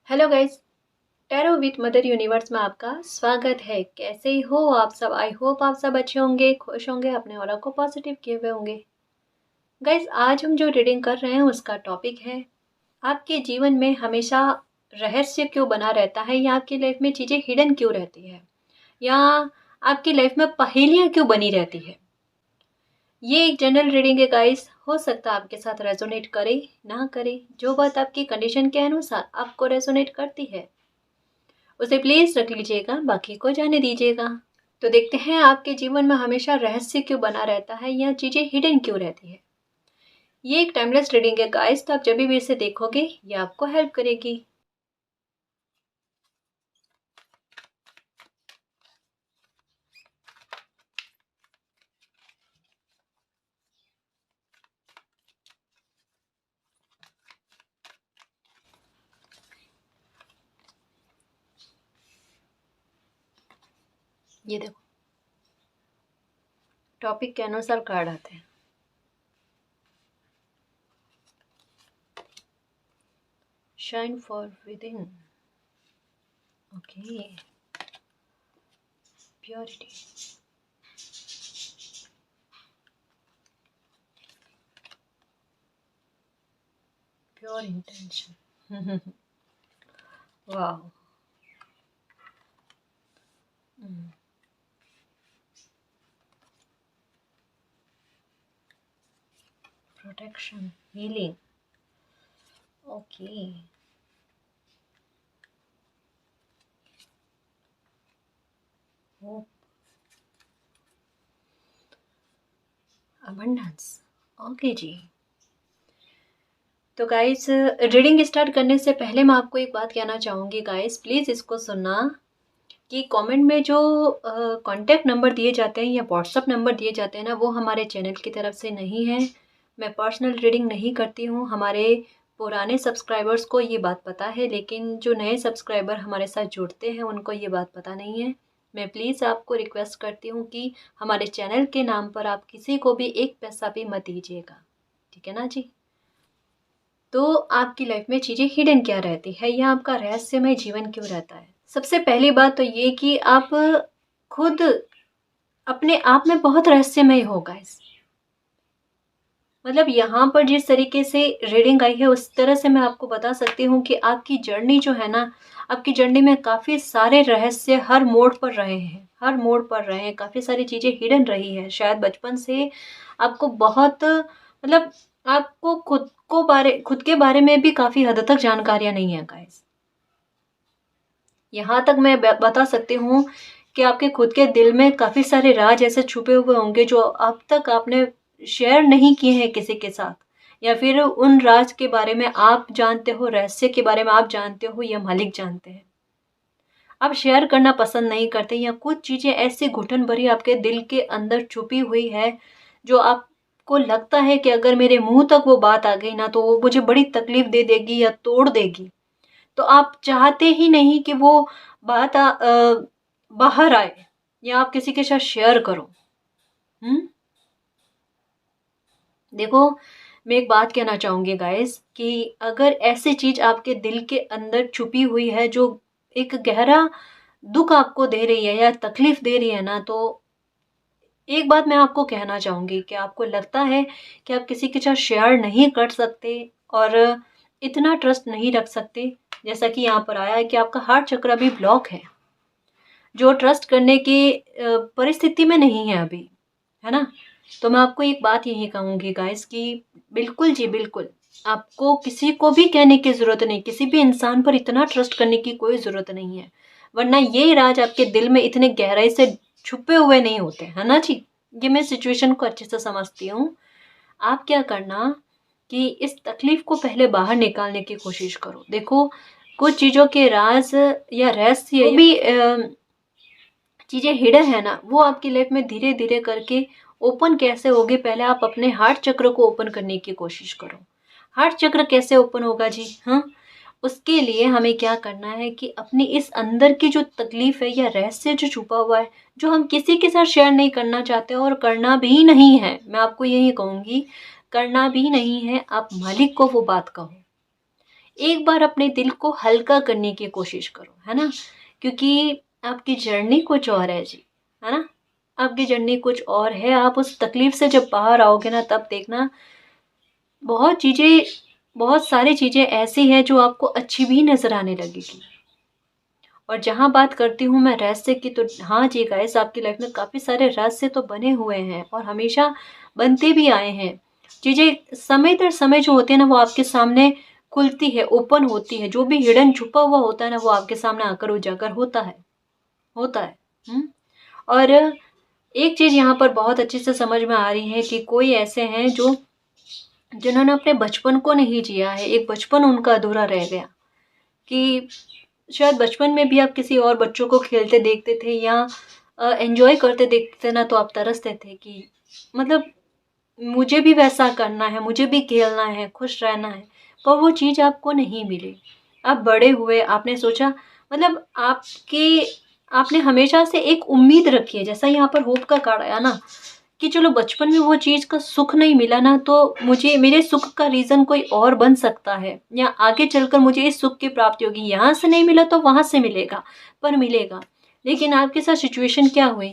Hello guys, tarot with mother universe में आपका स्वागत है। कैसे हो आप सब? आई होप आप सब अच्छे होंगे, खुश होंगे, अपने ऑरा को पॉजिटिव किए हुए होंगे। गाइस, आज हम जो रीडिंग कर रहे हैं उसका टॉपिक है आपके जीवन में हमेशा रहस्य क्यों बना रहता है, या आपकी लाइफ में चीज़ें हिडन क्यों रहती है, या आपकी लाइफ में पहेलियाँ क्यों बनी रहती है। ये एक जनरल रीडिंग है गाइस, हो सकता है आपके साथ रेजोनेट करे ना करे। जो बात आपकी कंडीशन के अनुसार आपको रेजोनेट करती है उसे प्लीज रख लीजिएगा, बाकी को जाने दीजिएगा। तो देखते हैं आपके जीवन में हमेशा रहस्य क्यों बना रहता है या चीजें हिडन क्यों रहती है। ये एक टाइमलेस रीडिंग है गाइस, तो आप जब भी इसे देखोगे ये आपको हेल्प करेगी। ये देखो, टॉपिक के अनुसार कार्ड आते हैं। Shine for within, okay, purity, pure intention. वाह, protection, healing, okay, hope, abundance, okay ji. तो गाइस, रीडिंग स्टार्ट करने से पहले मैं आपको एक बात कहना चाहूँगी गाइस, प्लीज़ इसको सुनना कि कमेंट में जो कॉन्टैक्ट नंबर दिए जाते हैं या व्हाट्सअप नंबर दिए जाते हैं ना, वो हमारे चैनल की तरफ से नहीं है। मैं पर्सनल रीडिंग नहीं करती हूँ। हमारे पुराने सब्सक्राइबर्स को ये बात पता है, लेकिन जो नए सब्सक्राइबर हमारे साथ जुड़ते हैं उनको ये बात पता नहीं है। मैं प्लीज़ आपको रिक्वेस्ट करती हूँ कि हमारे चैनल के नाम पर आप किसी को भी एक पैसा भी मत दीजिएगा, ठीक है ना जी। तो आपकी लाइफ में चीज़ें हिडन क्या रहती है या आपका रहस्यमय जीवन क्यों रहता है। सबसे पहली बात तो ये कि आप खुद अपने आप में बहुत रहस्यमय हो गाइस। मतलब यहाँ पर जिस तरीके से रीडिंग आई है उस तरह से मैं आपको बता सकती हूँ कि आपकी जर्नी जो है ना, आपकी जर्नी में काफ़ी सारे रहस्य हर मोड़ पर रहे हैं, हर मोड़ पर रहे हैं। काफ़ी सारी चीज़ें हिडन रही है। शायद बचपन से आपको बहुत, मतलब आपको खुद के बारे में भी काफ़ी हद तक जानकारियाँ नहीं है गाइस। यहाँ तक मैं बता सकती हूँ कि आपके खुद के दिल में काफ़ी सारे राज ऐसे छुपे हुए होंगे जो अब तक आपने शेयर नहीं किए हैं किसी के साथ, या फिर उन राज के बारे में आप जानते हो, रहस्य के बारे में आप जानते हो या मालिक जानते हैं। आप शेयर करना पसंद नहीं करते, या कुछ चीज़ें ऐसी घुटन भरी आपके दिल के अंदर छुपी हुई है जो आपको लगता है कि अगर मेरे मुंह तक वो बात आ गई ना तो वो मुझे बड़ी तकलीफ दे देगी या तोड़ देगी। तो आप चाहते ही नहीं कि वो बात बाहर आए या आप किसी के साथ शेयर करो। देखो, मैं एक बात कहना चाहूँगी गाइस कि अगर ऐसी चीज़ आपके दिल के अंदर छुपी हुई है जो एक गहरा दुख आपको दे रही है या तकलीफ दे रही है ना, तो एक बात मैं आपको कहना चाहूँगी कि आपको लगता है कि आप किसी के साथ शेयर नहीं कर सकते और इतना ट्रस्ट नहीं रख सकते, जैसा कि यहाँ पर आया है कि आपका हार्ट चक्र भी ब्लॉक है, जो ट्रस्ट करने की परिस्थिति में नहीं है अभी, है ना। तो मैं आपको एक बात यही कहूँगी गाइस कि बिल्कुल जी बिल्कुल, आपको किसी को भी कहने की ज़रूरत नहीं, किसी भी इंसान पर इतना ट्रस्ट करने की कोई ज़रूरत नहीं है, वरना ये राज आपके दिल में इतने गहराई से छुपे हुए नहीं होते, है ना जी। ये मैं सिचुएशन को अच्छे से समझती हूँ। आप क्या करना कि इस तकलीफ को पहले बाहर निकालने की कोशिश करो। देखो, कुछ चीज़ों के राज या रहस्य जो भी चीज़ें हिडन है ना, वो आपकी लाइफ में धीरे धीरे करके ओपन कैसे होगी, पहले आप अपने हार्ट चक्र को ओपन करने की कोशिश करो। हार्ट चक्र कैसे ओपन होगा जी? हाँ, उसके लिए हमें क्या करना है कि अपनी इस अंदर की जो तकलीफ है या रहस्य जो छुपा हुआ है, जो हम किसी के साथ शेयर नहीं करना चाहते और करना भी नहीं है, मैं आपको यही कहूँगी, करना भी नहीं है, आप मालिक को वो बात कहो। एक बार अपने दिल को हल्का करने की कोशिश करो, है ना? क्योंकि आपकी जर्नी कुछ और है जी, है ना? आपकी जर्नी कुछ और है, आप उस तकलीफ़ से जब बाहर आओगे ना तब देखना बहुत चीज़ें, बहुत सारी चीज़ें ऐसी हैं जो आपको अच्छी भी नज़र आने लगेगी। और जहाँ बात करती हूँ मैं रहस्य की, तो हाँ जी गाइस, आपकी लाइफ में काफ़ी सारे रहस्य तो बने हुए हैं और हमेशा बनते भी आए हैं। चीज़ें समय दर समय जो होती है ना वो आपके सामने खुलती है, ओपन होती है। जो भी हिडन छुपा हुआ होता है ना वो आपके सामने आकर उजागर होता है, होता है। हुँ? और एक चीज़ यहाँ पर बहुत अच्छे से समझ में आ रही है कि कोई ऐसे हैं जो जिन्होंने अपने बचपन को नहीं जिया है, एक बचपन उनका अधूरा रह गया। कि शायद बचपन में भी आप किसी और बच्चों को खेलते देखते थे या एन्जॉय करते देखते थे ना तो आप तरसते थे कि मतलब मुझे भी वैसा करना है, मुझे भी खेलना है, खुश रहना है, पर वो चीज़ आपको नहीं मिली। आप बड़े हुए, आपने सोचा मतलब आपने हमेशा से एक उम्मीद रखी है, जैसा यहाँ पर होप का कार्ड आया ना कि चलो बचपन में वो चीज़ का सुख नहीं मिला ना तो मुझे मेरे सुख का रीज़न कोई और बन सकता है या आगे चलकर मुझे इस सुख की प्राप्ति होगी। यहाँ से नहीं मिला तो वहाँ से मिलेगा, पर मिलेगा। लेकिन आपके साथ सिचुएशन क्या हुई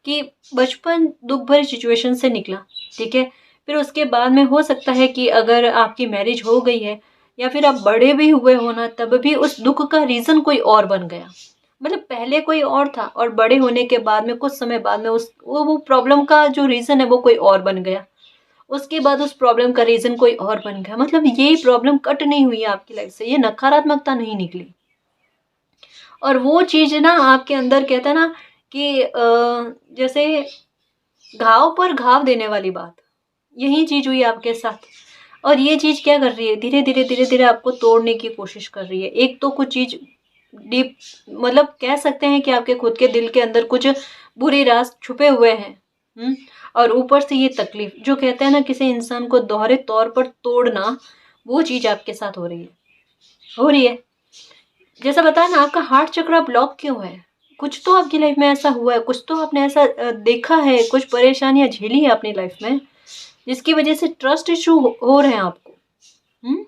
कि बचपन दुःख भरी सिचुएशन से निकला, ठीक है? फिर उसके बाद में हो सकता है कि अगर आपकी मैरिज हो गई है या फिर आप बड़े भी हुए हो ना तब भी उस दुःख का रीज़न कोई और बन गया। मतलब पहले कोई और था और बड़े होने के बाद में कुछ समय बाद में उस वो प्रॉब्लम का जो रीज़न है वो कोई और बन गया। उसके बाद उस प्रॉब्लम का रीज़न कोई और बन गया। मतलब ये प्रॉब्लम कट नहीं हुई है आपकी लाइफ़ से, ये नकारात्मकता नहीं निकली। और वो चीज़ ना आपके अंदर कहते हैं ना कि जैसे घाव पर घाव देने वाली बात, यही चीज़ हुई आपके साथ। और ये चीज़ क्या कर रही है, धीरे-धीरे, धीरे-धीरे आपको तोड़ने की कोशिश कर रही है। एक तो कुछ चीज़ डीप मतलब कह सकते हैं कि आपके खुद के दिल के अंदर कुछ बुरे राज छुपे हुए हैं। हुँ? और ऊपर से ये तकलीफ़ जो कहते हैं ना किसी इंसान को दोहरे तौर पर तोड़ना, वो चीज़ आपके साथ हो रही है। हो रही है। जैसा बताया ना आपका हार्ट चक्र ब्लॉक क्यों है? कुछ तो आपकी लाइफ़ में ऐसा हुआ है, कुछ तो आपने ऐसा देखा है, कुछ परेशानियाँ झेली है अपनी लाइफ़ में, जिसकी वज़ह से ट्रस्ट इश्यू हो रहे हैं आपको। हुँ?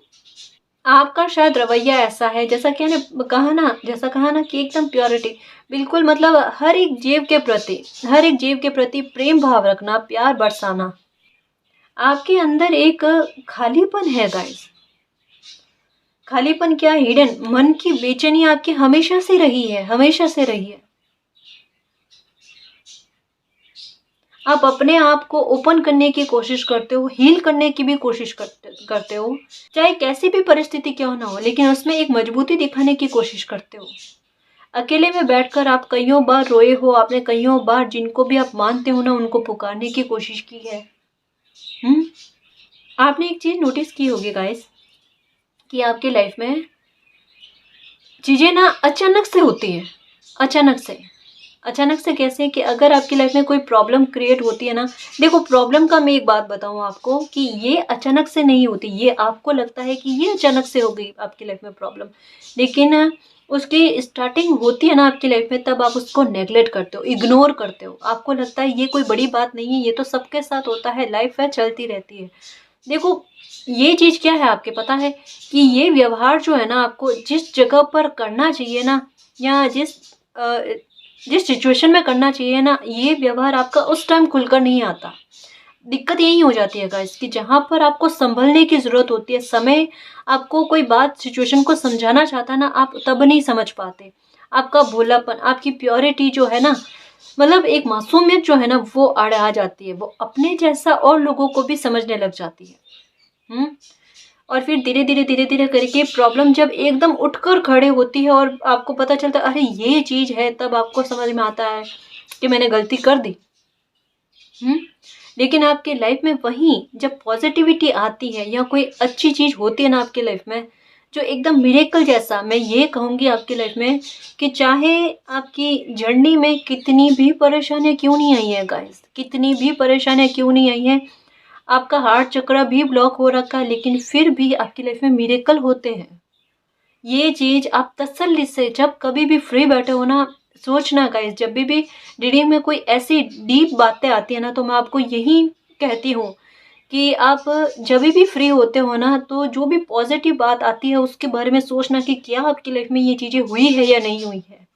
आपका शायद रवैया ऐसा है जैसा कहा ना कि एकदम प्योरिटी, बिल्कुल मतलब हर एक जीव के प्रति प्रेम भाव रखना, प्यार बरसाना। आपके अंदर एक खालीपन है गाइस। खालीपन क्या, हिडन मन की बेचैनी आपकी हमेशा से रही है, हमेशा से रही है। आप अपने आप को ओपन करने की कोशिश करते हो, हील करने की भी कोशिश करते हो, चाहे कैसी भी परिस्थिति क्यों ना हो, लेकिन उसमें एक मजबूती दिखाने की कोशिश करते हो। अकेले में बैठकर आप कइयों बार रोए हो, आपने कइयों बार जिनको भी आप मानते हो ना उनको पुकारने की कोशिश की है। हुँ? आपने एक चीज़ नोटिस की होगी गाइस कि आपकी लाइफ में चीज़ें ना अचानक से होती हैं, अचानक से। अचानक से कैसे कि अगर आपकी लाइफ में कोई प्रॉब्लम क्रिएट होती है ना, देखो प्रॉब्लम का मैं एक बात बताऊँ आपको कि ये अचानक से नहीं होती, ये आपको लगता है कि ये अचानक से हो गई आपकी लाइफ में प्रॉब्लम, लेकिन उसकी स्टार्टिंग होती है ना आपकी लाइफ में तब आप उसको नेगलेक्ट करते हो, इग्नोर करते हो। आपको लगता है ये कोई बड़ी बात नहीं है, ये तो सबके साथ होता है, लाइफ है चलती रहती है। देखो ये चीज़ क्या है आपके पता है कि ये व्यवहार जो है ना आपको जिस जगह पर करना चाहिए ना या जिस सिचुएशन में करना चाहिए ना, ये व्यवहार आपका उस टाइम खुलकर नहीं आता। दिक्कत यही हो जाती है गाइस कि जहाँ पर आपको सँभलने की ज़रूरत होती है, समय आपको कोई बात सिचुएशन को समझाना चाहता है ना, आप तब नहीं समझ पाते। आपका भोलापन, आपकी प्योरिटी जो है ना, मतलब एक मासूमियत जो है ना, वो आड़ आ जाती है। वो अपने जैसा और लोगों को भी समझने लग जाती है। हुँ? और फिर धीरे-धीरे, धीरे-धीरे करके प्रॉब्लम जब एकदम उठकर खड़े होती है और आपको पता चलता है अरे ये चीज़ है, तब आपको समझ में आता है कि मैंने गलती कर दी। हुँ? लेकिन आपके लाइफ में वहीं जब पॉज़िटिविटी आती है या कोई अच्छी चीज़ होती है ना आपकी लाइफ में, जो एकदम मिरेकल जैसा, मैं ये कहूँगी आपकी लाइफ में कि चाहे आपकी जर्नी में कितनी भी परेशानियाँ क्यों नहीं आई हैं गाइस, कितनी भी परेशानियाँ क्यों नहीं आई हैं, आपका हार्ट चक्र भी ब्लॉक हो रखा है लेकिन फिर भी आपकी लाइफ में मिरेकल होते हैं। ये चीज़ आप तसल्ली से जब कभी भी फ्री बैठे हो ना, सोचना गाइस, जब भी रीडिंग में कोई ऐसी डीप बातें आती है ना तो मैं आपको यही कहती हूँ कि आप जब भी फ्री होते हो ना, तो जो भी पॉजिटिव बात आती है उसके बारे में सोचना कि क्या आपकी लाइफ में ये चीज़ें हुई है या नहीं हुई है।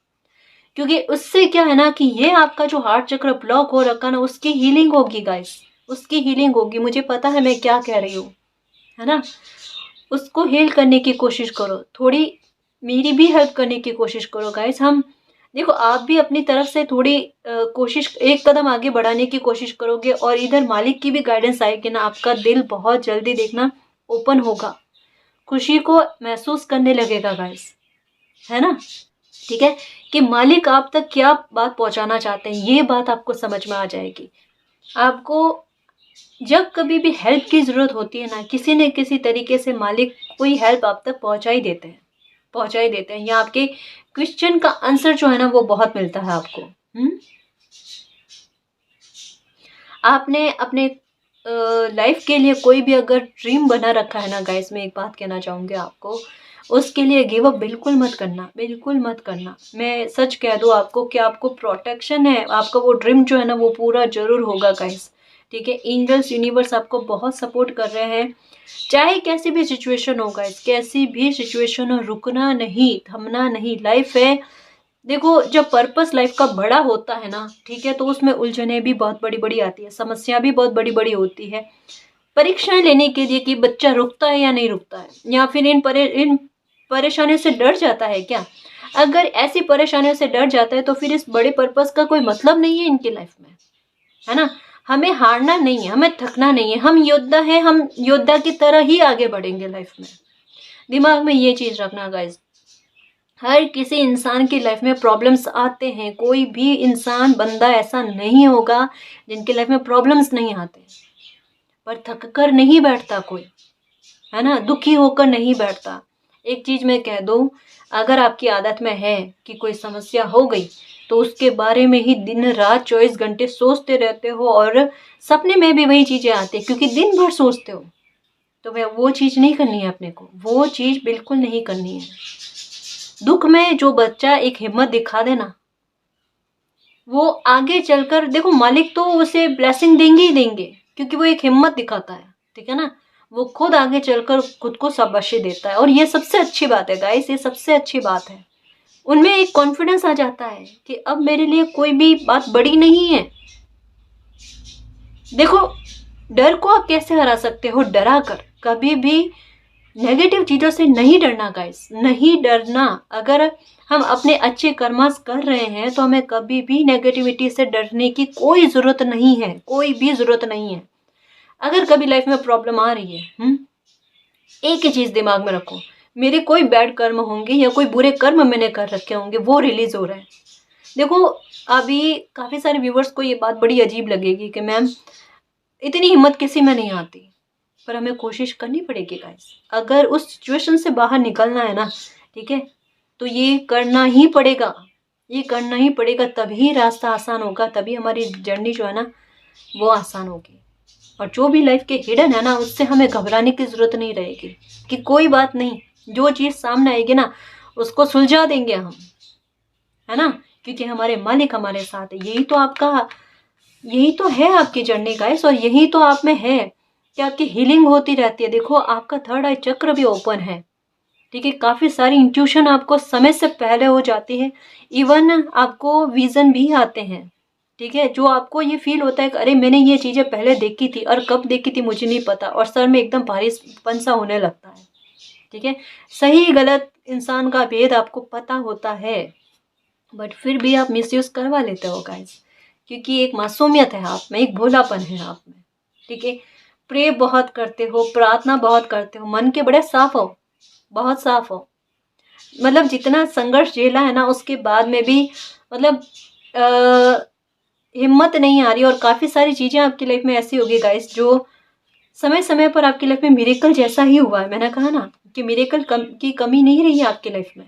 क्योंकि उससे क्या है ना कि ये आपका जो हार्ट चक्र ब्लॉक हो रखा ना, उसकी हीलिंग होगी गाइस, उसकी हीलिंग होगी। मुझे पता है मैं क्या कह रही हूँ, है ना। उसको हील करने की कोशिश करो, थोड़ी मेरी भी हेल्प करने की कोशिश करो गाइस। हम देखो, आप भी अपनी तरफ से थोड़ी कोशिश, एक कदम आगे बढ़ाने की कोशिश करोगे और इधर मालिक की भी गाइडेंस आएगी ना, आपका दिल बहुत जल्दी देखना ओपन होगा, खुशी को महसूस करने लगेगा गाइस, है ना। ठीक है, कि मालिक आप तक क्या बात पहुंचाना चाहते हैं, ये बात आपको समझ में आ जाएगी। आपको जब कभी भी हेल्प की ज़रूरत होती है ना, किसी न किसी तरीके से मालिक कोई हेल्प आप तक पहुंचा ही देते हैं, पहुंचा ही देते हैं। या आपके क्वेश्चन का आंसर जो है ना, वो बहुत मिलता है आपको। आपने अपने लाइफ के लिए कोई भी अगर ड्रीम बना रखा है ना गाइस, मैं एक बात कहना चाहूँगी आपको, उसके लिए गिव अप बिल्कुल मत करना, बिल्कुल मत करना। मैं सच कह दूँ आपको कि आपको प्रोटेक्शन है, आपका वो ड्रीम जो है ना वो पूरा जरूर होगा गाइस। ठीक है, एंजल्स यूनिवर्स आपको बहुत सपोर्ट कर रहे हैं, चाहे कैसी भी सिचुएशन हो गाइस, कैसी भी सिचुएशन हो, रुकना नहीं, थमना नहीं। लाइफ है, देखो जब पर्पस लाइफ का बड़ा होता है ना, ठीक है, तो उसमें उलझने भी बहुत बड़ी बड़ी आती है, समस्या भी बहुत बड़ी बड़ी होती है। परीक्षाएं लेने के लिए कि बच्चा रुकता है या नहीं रुकता है, या फिर इन परेशानियों से डर जाता है क्या। अगर ऐसी परेशानियों से डर जाता है तो फिर इस बड़े पर्पस का कोई मतलब नहीं है इनकी लाइफ में, है ना। हमें हारना नहीं है, हमें थकना नहीं है, हम योद्धा हैं, हम योद्धा की तरह ही आगे बढ़ेंगे लाइफ में। दिमाग में ये चीज रखना गाइस। हर किसी इंसान की लाइफ में प्रॉब्लम्स आते हैं, कोई भी इंसान बंदा ऐसा नहीं होगा जिनकी लाइफ में प्रॉब्लम्स नहीं आते, पर थक कर नहीं बैठता कोई, है ना, दुखी होकर नहीं बैठता। एक चीज मैं कह दूं, अगर आपकी आदत में है कि कोई समस्या हो गई तो उसके बारे में ही दिन रात 24 घंटे सोचते रहते हो, और सपने में भी वही चीजें आती है क्योंकि दिन भर सोचते हो। तो वह वो चीज नहीं करनी है अपने को, वो चीज बिल्कुल नहीं करनी है। दुख में जो बच्चा एक हिम्मत दिखा देना, वो आगे चलकर देखो मालिक तो उसे ब्लेसिंग देंगे ही देंगे, क्योंकि वो एक हिम्मत दिखाता है। ठीक है ना, वो खुद आगे चलकर खुद को शाबाशी देता है, और ये सबसे अच्छी बात है गाइस, ये सबसे अच्छी बात है। उनमें एक कॉन्फिडेंस आ जाता है कि अब मेरे लिए कोई भी बात बड़ी नहीं है। देखो, डर को आप कैसे हरा सकते हो, डरा कर। कभी भी नेगेटिव चीजों से नहीं डरना गाइस, नहीं डरना। अगर हम अपने अच्छे कर्मास कर रहे हैं तो हमें कभी भी नेगेटिविटी से डरने की कोई जरूरत नहीं है, कोई भी जरूरत नहीं है। अगर कभी लाइफ में प्रॉब्लम आ रही है, एक ही चीज दिमाग में रखो, मेरे कोई बैड कर्म होंगे या कोई बुरे कर्म मैंने कर रखे होंगे, वो रिलीज हो रहे हैं। देखो, अभी काफी सारे व्यूवर्स को ये बात बड़ी अजीब लगेगी कि मैम इतनी हिम्मत किसी में नहीं आती, पर हमें कोशिश करनी पड़ेगी गाइस। अगर उस सिचुएशन से बाहर निकलना है ना, ठीक है, तो ये करना ही पड़ेगा, ये करना ही पड़ेगा, तभी रास्ता आसान होगा, तभी हमारी जर्नी जो है ना वो आसान होगी। और जो भी लाइफ के हिडन है ना, उससे हमें घबराने की जरूरत नहीं रहेगी कि कोई बात नहीं, जो चीज सामने आएगी ना उसको सुलझा देंगे हम, है ना, क्योंकि हमारे मालिक हमारे साथ है। यही तो है आपकी जर्नी गाइस, और यही तो आप में है कि आपकी हीलिंग होती रहती है। देखो, आपका थर्ड आई चक्र भी ओपन है, ठीक है, काफी सारी इंट्यूशन आपको समय से पहले हो जाती है, इवन आपको विजन भी आते हैं। ठीक है, जो आपको ये फील होता है कि अरे मैंने ये चीजें पहले देखी थी, और कब देखी थी मुझे नहीं पता, और सर में एकदम भारीपन सा होने लगता है। ठीक है, सही गलत इंसान का भेद आपको पता होता है, बट फिर भी आप मिसयूज करवा लेते हो गाइस, क्योंकि एक मासूमियत है आप में, एक भोलापन है आप में। ठीक है, प्रे बहुत करते हो, प्रार्थना बहुत करते हो, मन के बड़े साफ हो, बहुत साफ हो। मतलब जितना संघर्ष झेला है ना, उसके बाद में भी मतलब हिम्मत नहीं आ रही, और काफ़ी सारी चीज़ें आपकी लाइफ में ऐसी होगी गाइस जो समय समय पर आपकी लाइफ में मिरेकल जैसा ही हुआ है। मैंने कहा ना कि मिरेकल की कमी नहीं रही है आपकी लाइफ में,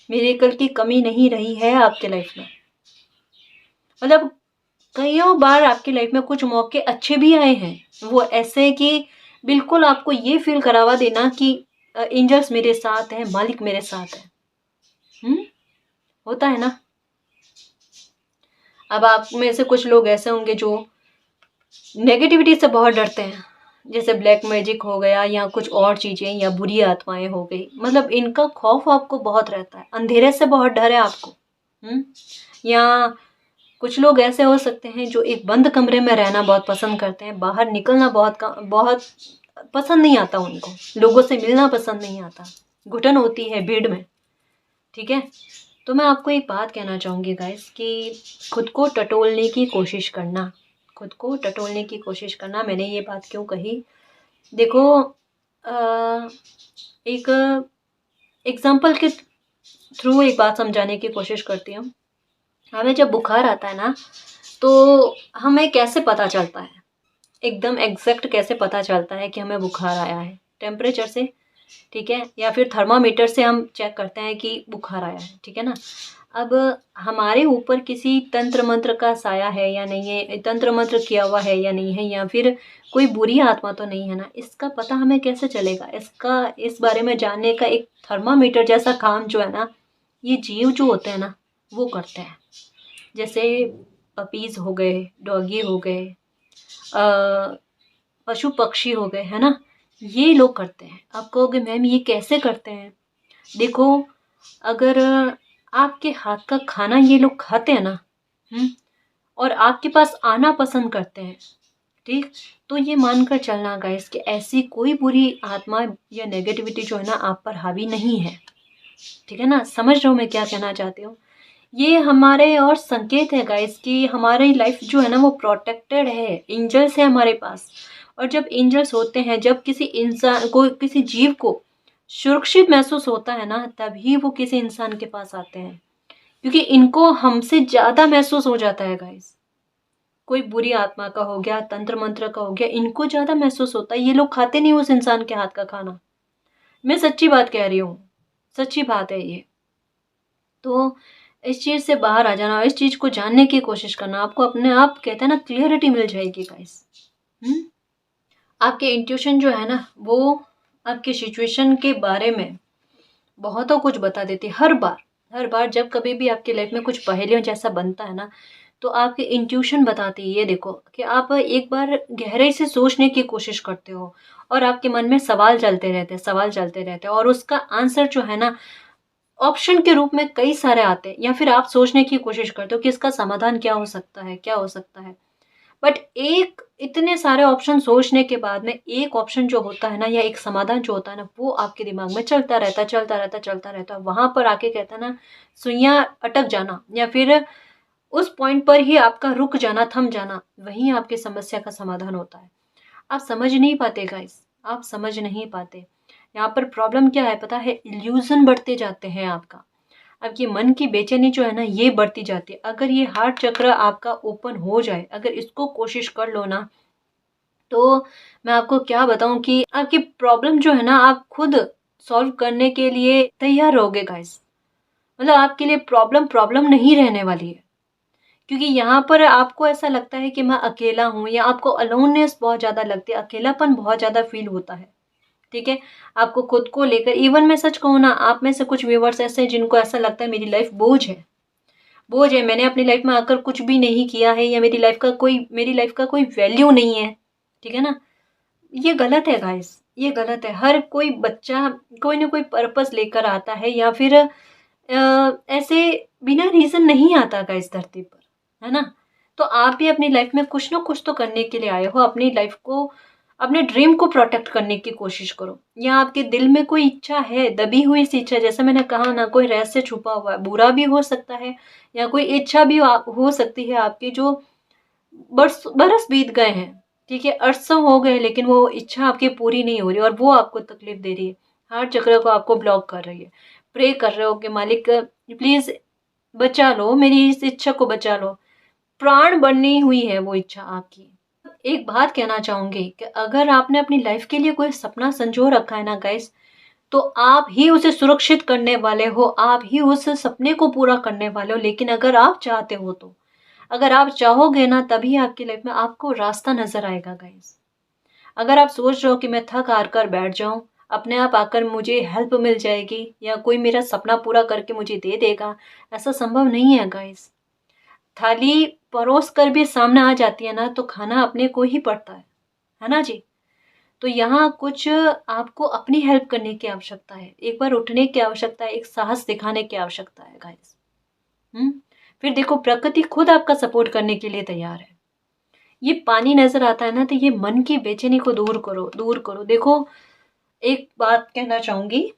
मिरेकल की कमी नहीं रही है आपके लाइफ में। मतलब कईयों बार आपकी लाइफ में कुछ मौके अच्छे भी आए हैं, वो ऐसे कि बिल्कुल आपको ये फील करावा देना कि एंजल्स मेरे साथ है, मालिक मेरे साथ है। होता है ना। अब आप में से कुछ लोग ऐसे होंगे जो नेगेटिविटी से बहुत डरते हैं, जैसे ब्लैक मैजिक हो गया या कुछ और चीज़ें या बुरी आत्माएं हो गई, मतलब इनका खौफ आपको बहुत रहता है, अंधेरे से बहुत डर है आपको। या कुछ लोग ऐसे हो सकते हैं जो एक बंद कमरे में रहना बहुत पसंद करते हैं, बाहर निकलना बहुत पसंद नहीं आता उनको, लोगों से मिलना पसंद नहीं आता, घुटन होती है भीड़ में। ठीक है, तो मैं आपको एक बात कहना चाहूँगी गाइस कि खुद को टटोलने की कोशिश करना, खुद को टटोलने की कोशिश करना। मैंने ये बात क्यों कही, देखो एक एग्जाम्पल के थ्रू एक बात समझाने की कोशिश करती हूँ। हमें जब बुखार आता है ना, तो हमें कैसे पता चलता है, एकदम एग्जैक्ट कैसे पता चलता है कि हमें बुखार आया है? टेम्परेचर से, ठीक है, या फिर थर्मामीटर से हम चेक करते हैं कि बुखार आया है, ठीक है ना। अब हमारे ऊपर किसी तंत्र मंत्र का साया है या नहीं है, तंत्र मंत्र किया हुआ है या नहीं है, या फिर कोई बुरी आत्मा तो नहीं है ना, इसका पता हमें कैसे चलेगा? इस बारे में जानने का एक थर्मामीटर जैसा काम जो है ना, ये जीव जो होते हैं ना वो करते हैं। जैसे पपीज़ हो गए, डॉगी हो गए, पशु पक्षी हो गए, है ना, ये लोग करते हैं। आप कहोगे मैम ये कैसे करते हैं? देखो, अगर आपके हाथ का खाना ये लोग खाते हैं ना, और आपके पास आना पसंद करते हैं, ठीक, तो ये मानकर चलना गाइस कि ऐसी कोई बुरी आत्मा या नेगेटिविटी जो है ना आप पर हावी नहीं है। ठीक है ना, समझ रहे हो मैं क्या कहना चाहती हूँ? ये हमारे और संकेत है गाइस कि हमारी लाइफ जो है ना वो प्रोटेक्टेड है, एंजल्स है हमारे पास। और जब एंजल्स होते हैं, जब किसी इंसान को, किसी जीव को सुरक्षित महसूस होता है ना, तभी वो किसी इंसान के पास आते हैं, क्योंकि इनको हमसे ज़्यादा महसूस हो जाता है गाइस। कोई बुरी आत्मा का हो गया, तंत्र मंत्र का हो गया, इनको ज़्यादा महसूस होता है। ये लोग खाते नहीं उस इंसान के हाथ का खाना, मैं सच्ची बात कह रही हूँ, सच्ची बात है ये। तो इस चीज़ से बाहर आ जाना, इस चीज़ को जानने की कोशिश करना, आपको अपने आप कहते हैं ना क्लियरिटी मिल जाएगी गाइस। आपके इंट्यूशन जो है ना वो आपके सिचुएशन के बारे में बहुतों कुछ बता देती है। हर बार जब कभी भी आपकी लाइफ में कुछ पहेलियों जैसा बनता है ना, तो आपकी इंट्यूशन बताती है, ये देखो कि आप एक बार गहराई से सोचने की कोशिश करते हो और आपके मन में सवाल चलते रहते हैं, सवाल चलते रहते हैं, और उसका आंसर जो है ना ऑप्शन के रूप में कई सारे आते हैं, या फिर आप सोचने की कोशिश करते हो कि इसका समाधान क्या हो सकता है, क्या हो सकता है। बट एक इतने सारे ऑप्शन सोचने के बाद में एक ऑप्शन जो होता है ना, या एक समाधान जो होता है ना, वो आपके दिमाग में चलता रहता है, चलता रहता है, चलता रहता है। वहां पर आके कहता है ना सुइयां अटक जाना, या फिर उस पॉइंट पर ही आपका रुक जाना, थम जाना, वही आपकी समस्या का समाधान होता है। आप समझ नहीं पाते गाइस, आप समझ नहीं पाते। यहाँ पर प्रॉब्लम क्या है पता है? इल्यूजन बढ़ते जाते हैं आपका, आपकी मन की बेचैनी जो है ना ये बढ़ती जाती है। अगर ये हार्ट चक्र आपका ओपन हो जाए, अगर इसको कोशिश कर लो ना, तो मैं आपको क्या बताऊं कि आपकी प्रॉब्लम जो है ना आप खुद सॉल्व करने के लिए तैयार रहोगे गाइस। मतलब आपके लिए प्रॉब्लम प्रॉब्लम नहीं रहने वाली है, क्योंकि यहाँ पर आपको ऐसा लगता है कि मैं अकेला हूँ, या आपको अलोननेस बहुत ज़्यादा लगती है, अकेलापन बहुत ज़्यादा फील होता है। ठीक है, आपको खुद को लेकर, इवन मैं सच कहूँ ना, आप में से कुछ व्यूवर्स ऐसे हैं जिनको ऐसा लगता है मेरी लाइफ बोझ है, बोझ है, मैंने अपनी लाइफ में आकर कुछ भी नहीं किया है, या मेरी लाइफ का कोई वैल्यू नहीं है। ठीक है ना, ये गलत है गाइस, ये गलत है। हर कोई बच्चा कोई ना कोई पर्पस लेकर आता है, या फिर ऐसे बिना रीजन नहीं आता गाइस धरती पर, है ना। तो आप भी अपनी लाइफ में कुछ ना कुछ तो करने के लिए आए हो, अपनी लाइफ को, अपने ड्रीम को प्रोटेक्ट करने की कोशिश करो। या आपके दिल में कोई इच्छा है, दबी हुई सी इच्छा, जैसे मैंने कहा ना, कोई रहस्य छुपा हुआ है, बुरा भी हो सकता है, या कोई इच्छा भी हो सकती है आपकी जो बरस बरस बीत गए हैं, ठीक है, अरसों हो गए, लेकिन वो इच्छा आपकी पूरी नहीं हो रही, और वो आपको तकलीफ दे रही है, हार्ट चक्र को आपको ब्लॉक कर रही है। प्रे कर रहे हो कि मालिक प्लीज बचा लो, मेरी इस इच्छा को बचा लो, प्राण बनी हुई है वो इच्छा आपकी। एक बात कहना चाहूंगी कि अगर आपने अपनी लाइफ के लिए कोई सपना संजो रखा है ना गाइस, तो आप ही उसे सुरक्षित करने वाले हो, आप ही उस सपने को पूरा करने वाले हो। लेकिन अगर आप चाहते हो, तो अगर आप चाहोगे ना, तभी आपकी लाइफ में आपको रास्ता नजर आएगा गाइस। अगर आप सोच रहे हो कि मैं थक हार कर बैठ जाऊं, अपने आप आकर मुझे हेल्प मिल जाएगी, या कोई मेरा सपना पूरा करके मुझे दे देगा, ऐसा संभव नहीं है गाइस। थाली परोस कर भी सामने आ जाती है ना, तो खाना अपने को ही पड़ता है ना जी। तो यहाँ कुछ आपको अपनी हेल्प करने की आवश्यकता है, एक बार उठने की आवश्यकता है, एक साहस दिखाने की आवश्यकता है गाइस। फिर देखो प्रकृति खुद आपका सपोर्ट करने के लिए तैयार है। ये पानी नजर आता है ना, तो ये मन की बेचैनी को दूर करो, दूर करो। देखो एक बात कहना चाहूंगी,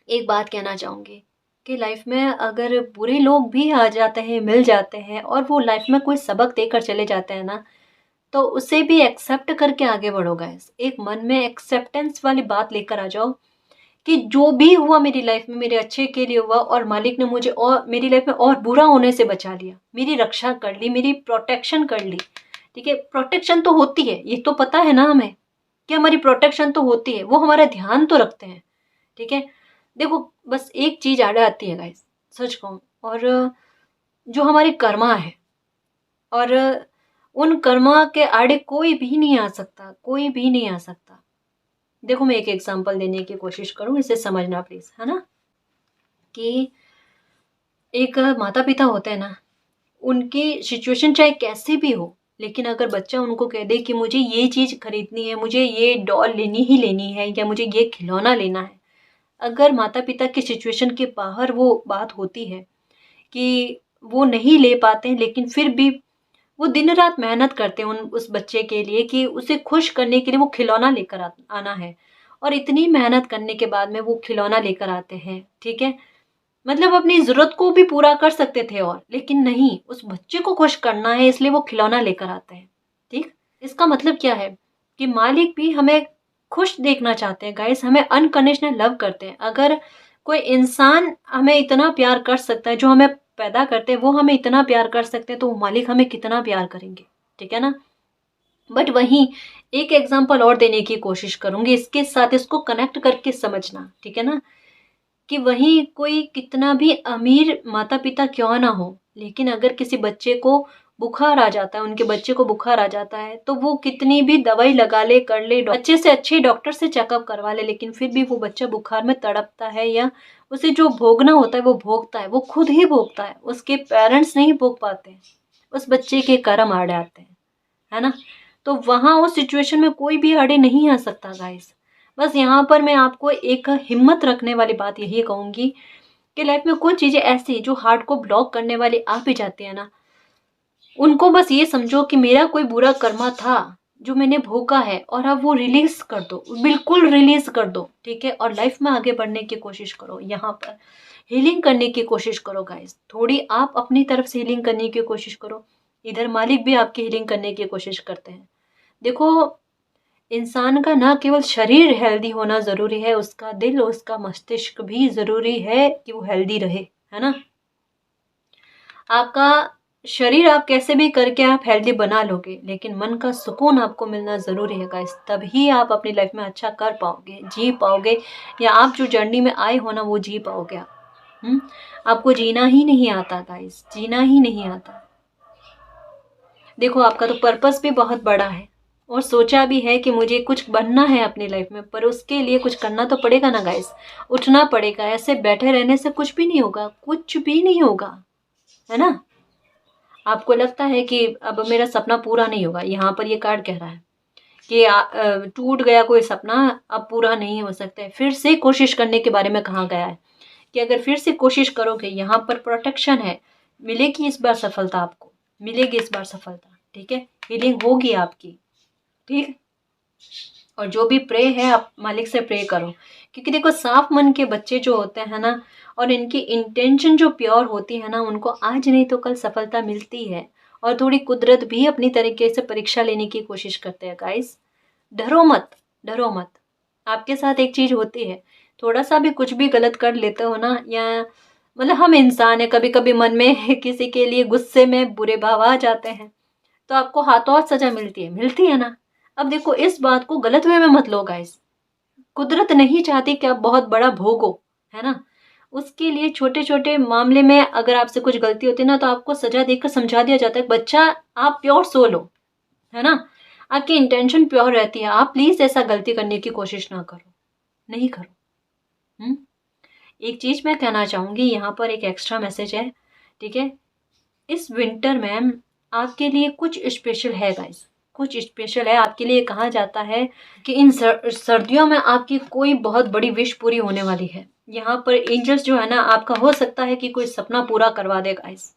एक बात कहना चाहूंगी कि लाइफ में अगर बुरे लोग भी आ जाते हैं, मिल जाते हैं, और वो लाइफ में कोई सबक देकर चले जाते हैं ना, तो उसे भी एक्सेप्ट करके आगे बढ़ो गाइस। एक मन में एक्सेप्टेंस वाली बात लेकर आ जाओ कि जो भी हुआ मेरी लाइफ में मेरे अच्छे के लिए हुआ, और मालिक ने मुझे और मेरी लाइफ में और बुरा होने से बचा लिया, मेरी रक्षा कर ली, मेरी प्रोटेक्शन कर ली। ठीक है, प्रोटेक्शन तो होती है, ये तो पता है ना हमें कि हमारी प्रोटेक्शन तो होती है, वो हमारा ध्यान तो रखते हैं। ठीक है, देखो बस एक चीज आड़े आती है गाइस, सच कहूँ, और जो हमारे कर्मा है, और उन कर्मा के आड़े कोई भी नहीं आ सकता, कोई भी नहीं आ सकता। देखो मैं एक एग्जांपल देने की कोशिश करूं, इसे समझना प्लीज, है ना, कि एक माता पिता होते हैं ना, उनकी सिचुएशन चाहे कैसी भी हो, लेकिन अगर बच्चा उनको कह दे कि मुझे ये चीज खरीदनी है, मुझे ये डॉल लेनी ही लेनी है, या मुझे ये खिलौना लेना है, अगर माता पिता की सिचुएशन के बाहर वो बात होती है कि वो नहीं ले पाते हैं, लेकिन फिर भी वो दिन रात मेहनत करते हैं उस बच्चे के लिए कि उसे खुश करने के लिए वो खिलौना लेकर आना है, और इतनी मेहनत करने के बाद में वो खिलौना लेकर आते हैं। ठीक है, मतलब अपनी जरूरत को भी पूरा कर सकते थे, और लेकिन नहीं, उस बच्चे को खुश करना है, इसलिए वो खिलौना लेकर आते हैं। ठीक, इसका मतलब क्या है कि मालिक भी हमें खुश देखना चाहते हैं गाइस, हमें अनकंडीशनल लव करते हैं। अगर कोई इंसान हमें इतना प्यार कर सकता है, जो हमें पैदा करते हैं वो हमें इतना प्यार कर सकते हैं, तो वो मालिक हमें कितना प्यार करेंगे। ठीक है ना, बट वहीं एक एग्जांपल और देने की कोशिश करूंगी इसके साथ, इसको कनेक्ट करके समझना। ठीक है ना, कि वहीं कोई कितना भी अमीर माता पिता क्यों ना हो, लेकिन अगर किसी बच्चे को बुखार आ जाता है, उनके बच्चे को बुखार आ जाता है, तो वो कितनी भी दवाई लगा ले, कर ले, अच्छे से अच्छे डॉक्टर से चेकअप करवा ले, लेकिन फिर भी वो बच्चा बुखार में तड़पता है, या उसे जो भोगना होता है वो भोगता है, वो खुद ही भोगता है, उसके पेरेंट्स नहीं भोग पाते, उस बच्चे के कर्म आड़े आते हैं, है ना। तो वहां उस सिचुएशन में कोई भी आड़े नहीं आ सकता गाइस। बस यहाँ पर मैं आपको एक हिम्मत रखने वाली बात यही कहूंगी कि लाइफ में कुछ चीजें ऐसी जो हार्ट को ब्लॉक करने वाली आ भी जाती है ना, उनको बस ये समझो कि मेरा कोई बुरा कर्मा था जो मैंने भोगा है, और अब वो रिलीज कर दो, बिल्कुल रिलीज कर दो। ठीक है, और लाइफ में आगे बढ़ने की कोशिश करो, यहाँ पर हीलिंग करने की कोशिश करो गाइस, थोड़ी आप अपनी तरफ से हीलिंग करने की कोशिश करो, इधर मालिक भी आपकी हीलिंग करने की कोशिश करते हैं। देखो इंसान का ना केवल शरीर हेल्दी होना जरूरी है, उसका दिल, उसका मस्तिष्क भी जरूरी है कि वो हेल्दी रहे, है ना। आपका शरीर आप कैसे भी करके आप हेल्दी बना लोगे, लेकिन मन का सुकून आपको मिलना जरूरी है गाइस, तभी आप अपनी लाइफ में अच्छा कर पाओगे, जी पाओगे, या आप जो जर्नी में आए हो ना वो जी पाओगे आप। आपको जीना ही नहीं आता गाइस, जीना ही नहीं आता। देखो आपका तो पर्पस भी बहुत बड़ा है, और सोचा भी है कि मुझे कुछ बनना है अपनी लाइफ में, पर उसके लिए कुछ करना तो पड़ेगा ना गाइस, उठना पड़ेगा। ऐसे बैठे रहने से कुछ भी नहीं होगा, कुछ भी नहीं होगा, है ना। आपको लगता है कि अब मेरा सपना पूरा नहीं होगा, यहाँ पर ये कार्ड कह रहा है कि टूट गया कोई सपना, अब पूरा नहीं हो सकता है। फिर से कोशिश करने के बारे में कहा गया है कि अगर फिर से कोशिश करोगे, यहाँ पर प्रोटेक्शन है, मिलेगी इस बार सफलता, आपको मिलेगी इस बार सफलता। ठीक है, हीलिंग होगी आपकी। ठीक, और जो भी प्रे है आप मालिक से प्रे करो, क्योंकि देखो साफ मन के बच्चे जो होते हैं ना, और इनकी इंटेंशन जो प्योर होती है ना, उनको आज नहीं तो कल सफलता मिलती है। और थोड़ी कुदरत भी अपनी तरीके से परीक्षा लेने की कोशिश करते हैं गाइस। डरो मत, डरो मत। आपके साथ एक चीज होती है, थोड़ा सा भी कुछ भी गलत कर लेते हो ना, या मतलब हम इंसान है, कभी कभी मन में किसी के लिए गुस्से में बुरे भाव आ जाते हैं, तो आपको हाथों हाथ सजा मिलती है ना। अब देखो इस बात को गलत वे में मत लो गाइस, कुदरत नहीं चाहती कि आप बहुत बड़ा भोगो, है ना। उसके लिए छोटे छोटे मामले में अगर आपसे कुछ गलती होती है ना, तो आपको सजा देकर समझा दिया जाता है, बच्चा आप प्योर सोल हो, है ना, आपकी इंटेंशन प्योर रहती है, आप प्लीज ऐसा गलती करने की कोशिश ना करो, नहीं करो। एक चीज मैं कहना चाहूंगी, यहाँ पर एक एक्स्ट्रा मैसेज है। ठीक है, इस विंटर में आपके लिए कुछ स्पेशल है गाइस, कुछ स्पेशल है आपके लिए। कहा जाता है कि इन सर्दियों में आपकी कोई बहुत बड़ी विश पूरी होने वाली है। यहाँ पर एंजल्स जो है ना, आपका हो सकता है कि कोई सपना पूरा करवा दे गाइस।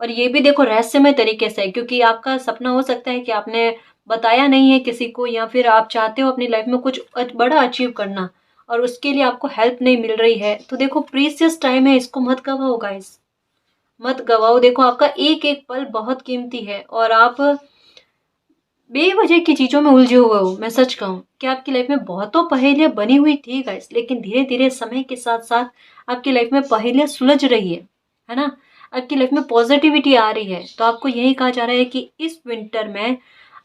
और ये भी देखो रहस्यमय तरीके से, क्योंकि आपका सपना हो सकता है कि आपने बताया नहीं है किसी को, या फिर आप चाहते हो अपनी लाइफ में कुछ बड़ा अचीव करना और उसके लिए आपको हेल्प नहीं मिल रही है। तो देखो प्रीसियस टाइम है, इसको मत गवाओ गाइस, मत गवाओ। देखो आपका एक एक पल बहुत कीमती है और आप बेवजह की चीजों में उलझे हुए हो। मैं सच कहूँ कि आपकी लाइफ में बहुतों पहेलियां बनी हुई थी गाइस, लेकिन धीरे धीरे समय के साथ साथ आपकी लाइफ में पहेलियां सुलझ रही है ना। आपकी लाइफ में पॉजिटिविटी आ रही है। तो आपको यही कहा जा रहा है कि इस विंटर में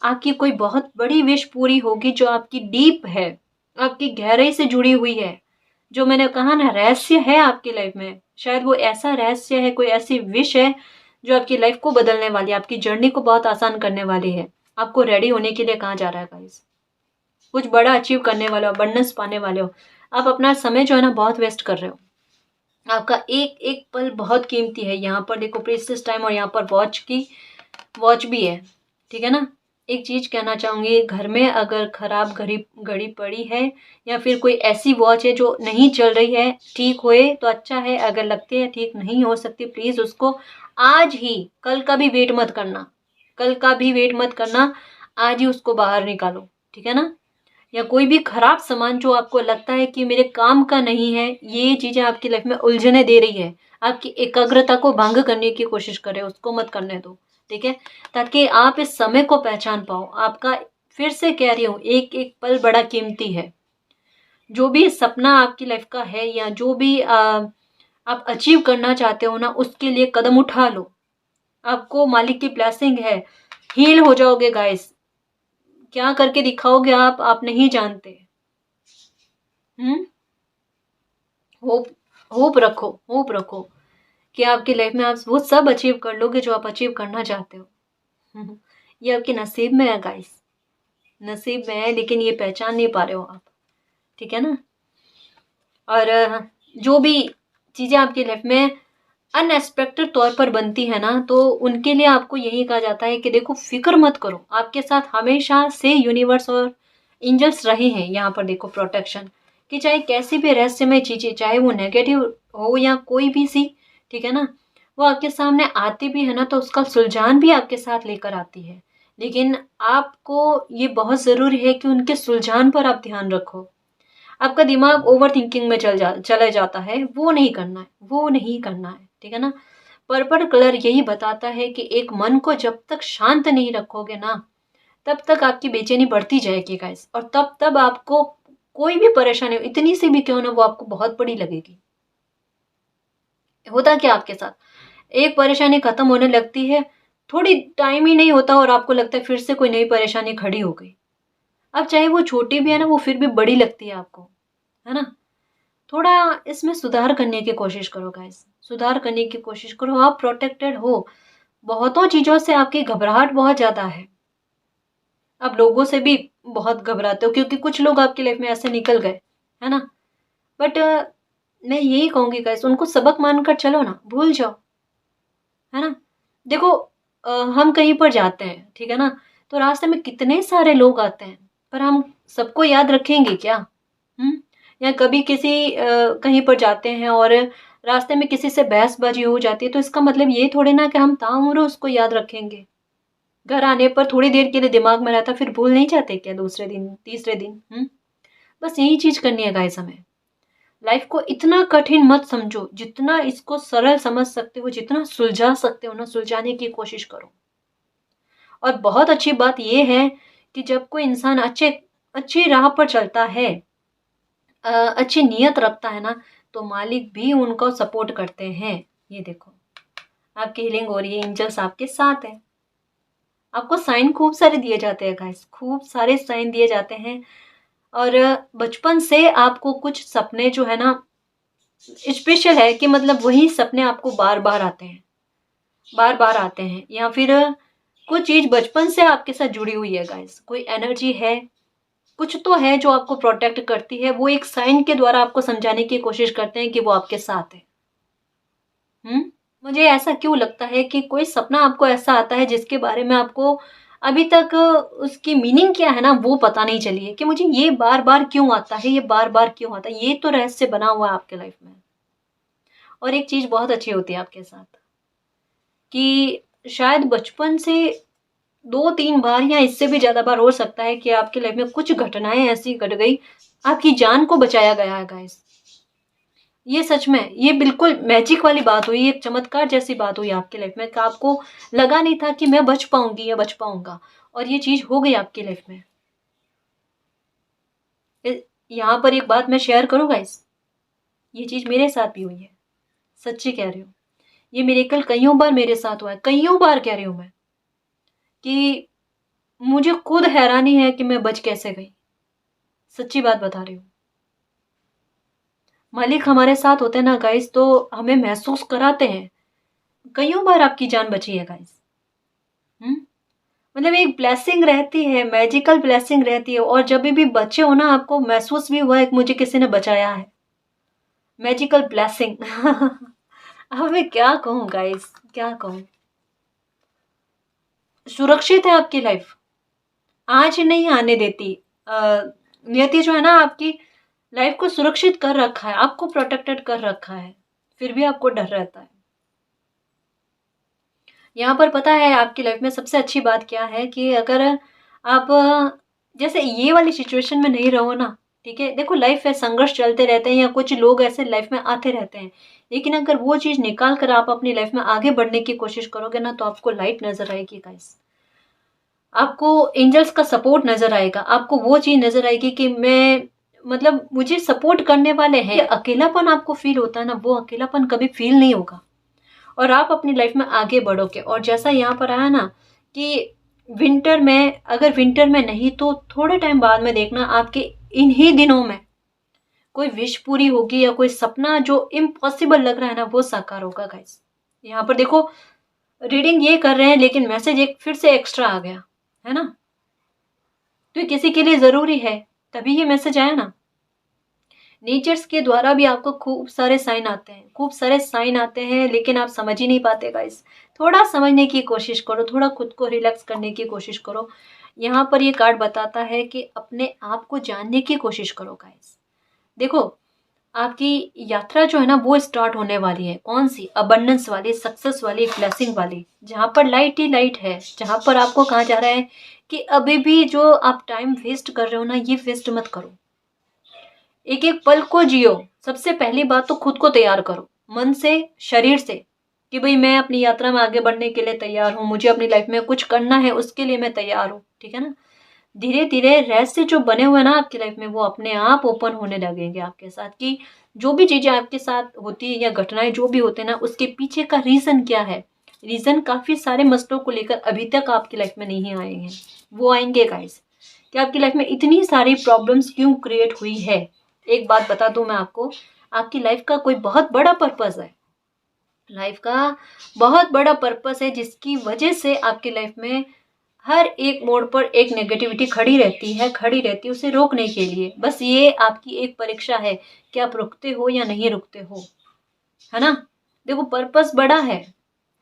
आपकी कोई बहुत बड़ी विश पूरी होगी, जो आपकी डीप है, आपकी गहराई से जुड़ी हुई है। जो मैंने कहा ना, रहस्य है आपकी लाइफ में, शायद वो ऐसा रहस्य है, कोई ऐसी विश है जो आपकी लाइफ को बदलने वाली है, आपकी जर्नी को बहुत आसान करने वाली है। आपको रेडी होने के लिए कहा जा रहा है गाइस। कुछ बड़ा अचीव करने वाले हो, अबंडेंस पाने वाले हो। आप अपना समय जो है ना बहुत वेस्ट कर रहे हो। आपका एक एक पल बहुत कीमती है। यहाँ पर देखो प्रीसियस टाइम, और यहाँ पर वॉच भी है, ठीक है ना। एक चीज कहना चाहूंगी, घर में अगर खराब घड़ी घड़ी पड़ी है या फिर कोई ऐसी वॉच है जो नहीं चल रही है, ठीक होए तो अच्छा है, अगर लगती है ठीक नहीं हो सकती, प्लीज उसको आज ही, कल का भी वेट मत करना, कल का भी वेट मत करना, आज ही उसको बाहर निकालो, ठीक है ना। या कोई भी खराब सामान जो आपको लगता है कि मेरे काम का नहीं है, ये चीजें आपकी लाइफ में उलझने दे रही है, आपकी एकाग्रता को भंग करने की कोशिश करे, उसको मत करने दो, ठीक है। ताकि आप इस समय को पहचान पाओ। आपका, फिर से कह रही हूँ, एक एक पल बड़ा कीमती है। जो भी सपना आपकी लाइफ का है, या जो भी आप अचीव करना चाहते हो ना, उसके लिए कदम उठा लो। आपको मालिक की ब्लेसिंग है, हील हो जाओगे गाइस। क्या करके दिखाओगे आप नहीं जानते। हम्म। होप होप रखो, होप रखो कि आपकी लाइफ में आप वो सब अचीव कर लोगे जो आप अचीव करना चाहते हो। ये आपके नसीब में है गाइस, नसीब में है, लेकिन ये पहचान नहीं पा रहे हो आप, ठीक है ना। और जो भी चीजें आपकी लाइफ में अनएक्सपेक्टेड तौर पर बनती है ना, तो उनके लिए आपको यही कहा जाता है कि देखो फिक्र मत करो, आपके साथ हमेशा से यूनिवर्स और एंजल्स रहे हैं। यहाँ पर देखो प्रोटेक्शन, कि चाहे कैसी भी रहस्यमय चीजें, चाहे वो नेगेटिव हो या कोई भी सी, ठीक है ना, वो आपके सामने आती भी है ना, तो उसका सुलझान भी आपके साथ लेकर आती है। लेकिन आपको ये बहुत जरूरी है कि उनके सुलझान पर आप ध्यान रखो। आपका दिमाग ओवर थिंकिंग में चले जाता है, वो नहीं करना है, वो नहीं करना है, ठीक है ना। पर्पल कलर यही बताता है कि एक मन को जब तक शांत नहीं रखोगे ना, तब तक आपकी बेचैनी बढ़ती जाएगी गाइस, और तब तब आपको कोई भी परेशानी हो, इतनी सी भी क्यों ना, वो आपको बहुत बड़ी लगेगी। होता क्या आपके साथ, एक परेशानी खत्म होने लगती है, थोड़ी टाइम ही नहीं होता और आपको लगता है फिर से कोई नई परेशानी खड़ी हो गई। अब चाहे वो छोटी भी है ना, वो फिर भी बड़ी लगती है आपको, है ना। थोड़ा इसमें सुधार करने की कोशिश करो गाइस, सुधार करने की कोशिश करो। आप प्रोटेक्टेड हो, बहुतों चीजों से आपकी घबराहट बहुत ज्यादा है। आप लोगों से भी बहुत घबराते हो, क्योंकि कुछ लोग आपकी लाइफ में ऐसे निकल गए, है ना। बट मैं यही कहूंगी गाइस, उनको सबक मानकर चलो ना, भूल जाओ, है ना। देखो हम कहीं पर जाते हैं, ठीक है ना, तो रास्ते में कितने सारे लोग आते हैं, पर हम सबको याद रखेंगे क्या। हम्म। या कभी किसी कहीं पर जाते हैं और रास्ते में किसी से बहसबाजी हो जाती है, तो इसका मतलब ये थोड़ी ना कि हम ताउम्र उसको याद रखेंगे। घर आने पर थोड़ी देर के लिए दिमाग में रहता, फिर भूल नहीं जाते क्या दूसरे दिन तीसरे दिन। बस यही चीज करनी है गाइस हमें। लाइफ को इतना कठिन मत समझो, जितना इसको सरल समझ सकते हो, जितना सुलझा सकते हो ना, सुलझाने की कोशिश करो। और बहुत अच्छी बात यह है कि जब कोई इंसान अच्छी राह पर चलता है, अच्छी नीयत रखता है ना, तो मालिक भी उनको सपोर्ट करते हैं। ये देखो आपकी हीलिंग हो रही है, एंजल्स आपके साथ है। आपको साइन खूब सारे दिए जाते हैं गाइस, खूब सारे साइन दिए जाते हैं। और बचपन से आपको कुछ सपने जो है ना स्पेशल है, कि मतलब वही सपने आपको बार बार आते हैं, बार बार आते हैं। या फिर कुछ चीज बचपन से आपके साथ जुड़ी हुई है गाइस, कोई एनर्जी है, कुछ तो है जो आपको प्रोटेक्ट करती है। वो एक साइन के द्वारा आपको समझाने की कोशिश करते हैं कि वो आपके साथ है। मुझे ऐसा क्यों लगता है कि कोई सपना आपको ऐसा आता है जिसके बारे में आपको अभी तक उसकी मीनिंग क्या है ना वो पता नहीं चली है कि मुझे ये बार बार क्यों आता है, ये बार बार क्यों आता है। ये तो रहस्य बना हुआ है आपके लाइफ में। और एक चीज बहुत अच्छी होती है आपके साथ कि शायद बचपन से 2-3 बार या इससे भी ज्यादा बार हो सकता है कि आपकी लाइफ में कुछ घटनाएं ऐसी घट गई, आपकी जान को बचाया गया है गाइस। ये सच में, ये बिल्कुल मैजिक वाली बात हुई, एक चमत्कार जैसी बात हुई आपकी लाइफ में कि आपको लगा नहीं था कि मैं बच पाऊंगी या बच पाऊंगा, और ये चीज हो गई आपकी लाइफ में। यहाँ पर एक बात मैं शेयर करूँ गाइस, ये चीज मेरे साथ भी हुई है, सच्ची कह रही हूँ। ये मिरेकल कईयों बार मेरे साथ हुआ है, कईयों बार कह रही हूँ मैं, कि मुझे खुद हैरानी है कि मैं बच कैसे गई। सच्ची बात बता रही हूँ। मालिक हमारे साथ होते हैं ना गाइस, तो हमें महसूस कराते हैं कईयों बार आपकी जान बची है गाइस। मतलब एक ब्लेसिंग रहती है, मैजिकल ब्लेसिंग रहती है, और जब भी बचे हो ना आपको महसूस भी हुआ है कि मुझे किसी ने बचाया है, मैजिकल ब्लेसिंग। अब मैं क्या कहूँ गाइस, क्या कहूँ। सुरक्षित है आपकी लाइफ, आज नहीं आने देती। नियति जो है ना आपकी लाइफ को सुरक्षित कर रखा है, आपको प्रोटेक्टेड कर रखा है, फिर भी आपको डर रहता है। यहाँ पर पता है आपकी लाइफ में सबसे अच्छी बात क्या है कि अगर आप जैसे ये वाली सिचुएशन में नहीं रहो ना, ठीक है, देखो लाइफ है, संघर्ष चलते रहते हैं या कुछ लोग ऐसे लाइफ में आते रहते हैं, लेकिन अगर वो चीज निकाल कर आप अपनी लाइफ में आगे बढ़ने की कोशिश करोगे ना, तो आपको लाइट नजर आएगी गाइस, आपको एंजल्स का सपोर्ट नजर आएगा, आपको वो चीज नजर आएगी कि मैं मतलब मुझे सपोर्ट करने वाले हैं। ये अकेलापन आपको फील होता है ना, वो अकेलापन कभी फील नहीं होगा, और आप अपनी लाइफ में आगे बढ़ोगे। और जैसा यहाँ पर आया ना कि विंटर में, अगर विंटर में नहीं तो थोड़े टाइम बाद में देखना आपके इन्हीं दिनों में कोई विश पूरी होगी, या कोई सपना जो इम्पॉसिबल लग रहा है ना वो साकार होगा गाइस। यहाँ पर देखो रीडिंग ये कर रहे हैं, लेकिन मैसेज एक फिर से एक्स्ट्रा आ गया है ना, तो ये किसी के लिए जरूरी है, तभी ये मैसेज आया ना। नेचर्स के द्वारा भी आपको खूब सारे साइन आते हैं, खूब सारे साइन आते हैं, लेकिन आप समझ ही नहीं पाते गाइस। थोड़ा समझने की कोशिश करो, थोड़ा खुद को रिलैक्स करने की कोशिश करो। यहाँ पर ये कार्ड बताता है कि अपने आप को जानने की कोशिश करो गाइस। देखो आपकी यात्रा जो है ना वो स्टार्ट होने वाली है, कौन सी, अबंडेंस वाली, सक्सेस वाली, ब्लेसिंग वाली, जहाँ पर लाइट ही लाइट है, जहाँ पर आपको कहा जा रहा है कि अभी भी जो आप टाइम वेस्ट कर रहे हो ना, ये वेस्ट मत करो, एक एक पल को जियो। सबसे पहली बात तो खुद को तैयार करो, मन से, शरीर से, कि भाई मैं अपनी यात्रा में आगे बढ़ने के लिए तैयार हूँ, मुझे अपनी लाइफ में कुछ करना है, उसके लिए मैं तैयार हूँ, ठीक है ना। धीरे धीरे रहस्य जो बने हुए ना आपकी लाइफ में वो अपने आप ओपन होने लगेंगे आपके साथ, कि जो भी चीजें आपके साथ होती है या घटनाएं जो भी होते हैं ना, उसके पीछे का रीजन क्या है। रीजन काफी सारे मसलों को लेकर अभी तक आपकी लाइफ में नहीं आए हैं, वो आएंगे गाइस। कि आपकी लाइफ में इतनी सारी प्रॉब्लम्स क्यों क्रिएट हुई है। एक बात बता दूं मैं आपको, आपकी लाइफ का कोई बहुत बड़ा पर्पस है, लाइफ का बहुत बड़ा पर्पस है, जिसकी वजह से आपकी लाइफ में हर एक मोड़ पर एक नेगेटिविटी खड़ी रहती है, खड़ी रहती है, उसे रोकने के लिए। बस ये आपकी एक परीक्षा है कि आप रुकते हो या नहीं रुकते हो, है ना। देखो पर्पस बड़ा है